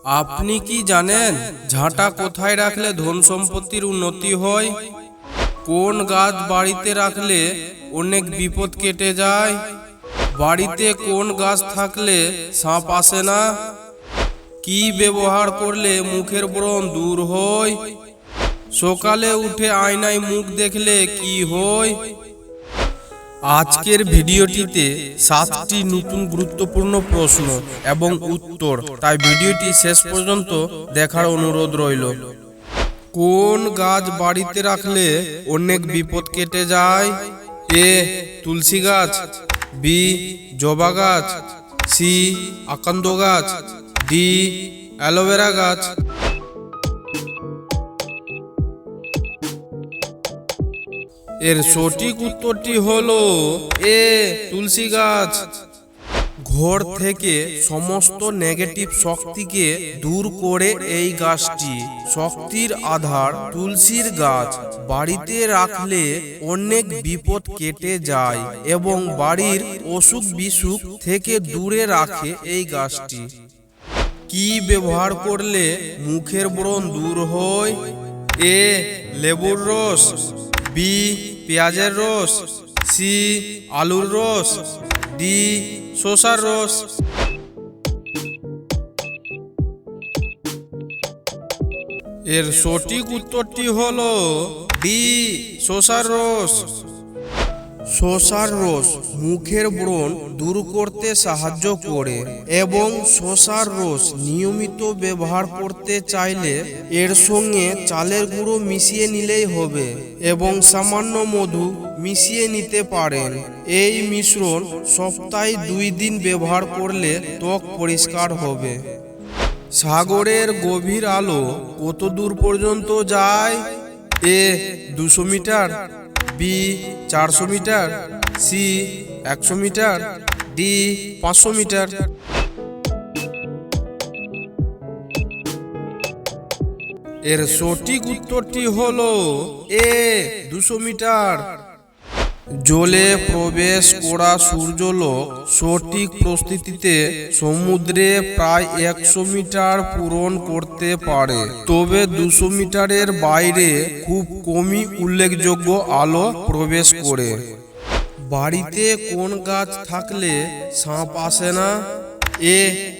আপনি কি জানেন ঝাঁটা কোথায় রাখলে ধন সম্পত্তির উন্নতি হয়? কোন গাছ বাড়িতে রাখলে অনেক বিপদ কেটে যায়? বাড়িতে কোন গাছ থাকলে সাপ আসে না? কি ব্যবহার করলে মুখের ব্রণ দূর হয়? সকালে উঠে আয়নায় মুখ দেখলে কি হয়? আজকের ভিডিওটিতে 7টি নতুন গুরুত্বপূর্ণ প্রশ্ন এবং উত্তর, তাই ভিডিওটি শেষ পর্যন্ত দেখার অনুরোধ রইল। কোন গাছ বাড়িতে রাখলে অনেক বিপদ কেটে যায়? এ তুলসী গাছ, বি জবা গাছ, সি আকন্দ গাছ, ডি অ্যালোভেরা গাছ। এর সঠিক উত্তরটি হলো এ তুলসী গাছ। ঘর থেকে সমস্ত নেগেটিভ শক্তিকে দূর করে এই গাছটি শক্তির আধার। তুলসীর গাছ বাড়িতে রাখলে অনেক বিপদ কেটে যায় এবং বাড়ির অসুখ বিসুখ থেকে দূরে রাখে এই গাছটি। কি ব্যবহার করলে মুখের ব্রণ দূর হয়? এ লেবুর রস, বি পেঁয়াজের রস, সি আলুর রস, ডি শসার রস। এর সঠিক উত্তরটি হলো ডি শসার রস। শসার রস মুখের ব্রণ দূর করতে সাহায্য করে এবং শসার রস নিয়মিত ব্যবহার করতে চাইলে এর সঙ্গে চালের গুঁড়ো মিশিয়ে নিলেই হবে এবং সামান্য মধু মিশিয়ে নিতে পারেন। এই মিশ্রণ সপ্তাহে 2 দিন ব্যবহার করলে ত্বক পরিষ্কার হবে। সাগরের গভীর আলো কত দূর পর্যন্ত যায়? A 200 metre, B 400 metre, C 100 metre, D 500 metre. এর সঠিক উত্তরটি হলো এ 200 মিটার। জলে প্রবেশ করা সূর্যালোক সঠিক প্রস্তুতিতে সমুদ্রে প্রায় 100 মিটার পূরণ করতে পারে, তবে 200 মিটারের বাইরে খুব কমই উল্লেখযোগ্য আলো প্রবেশ করে। বাড়িতে কোন গাছ থাকলে সাপ আসে না? এ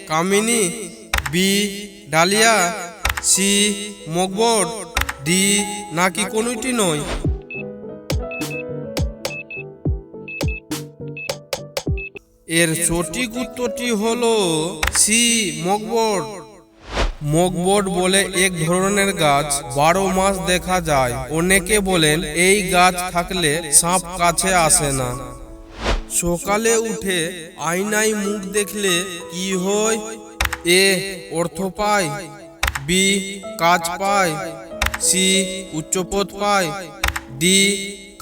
কামিনী, বি ডালিয়া, সি মগবট, ডি নাকি কোনোটি নয়? এর সঠিক উত্তরটি হলো সি মগবট। মগবট বলে এক ধরনের গাছ 12 মাস দেখা যায়। অনেকে বলেন এই গাছ থাকলে সাপ কাছে আসে না। সকালে উঠে আয়নায় মুখ দেখলে কি হয়? এ অর্থ পায়, বি কাজ পায়, সি উচ্চপদ পায়, ডি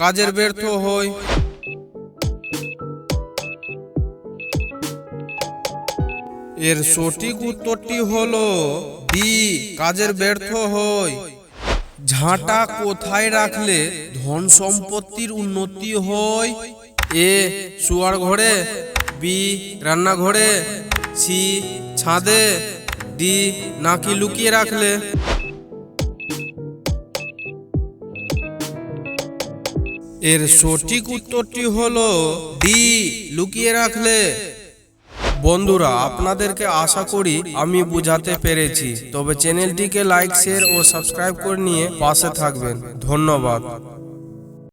কাজের ব্যর্থ হয়। এর সঠিক উত্তরটি হলো ডি কাজের ব্যর্থ হয়। ঝাঁটা কোথায় রাখলে ধন সম্পত্তির উন্নতি হয়? এ শোয়ার ঘরে, বি রান্নাঘরে, সি ছাদে, ডি নাকি লুকিয়ে রাখলে? এর সঠিক উত্তরটি হলো ডি লুকিয়ে রাখলে। বন্ধুরা, আপনাদেরকে আশা করি আমি বুঝাতে পেরেছি। তবে চ্যানেলটিকে লাইক, শেয়ার ও সাবস্ক্রাইব করে নিয়ে পাশে থাকবেন। ধন্যবাদ।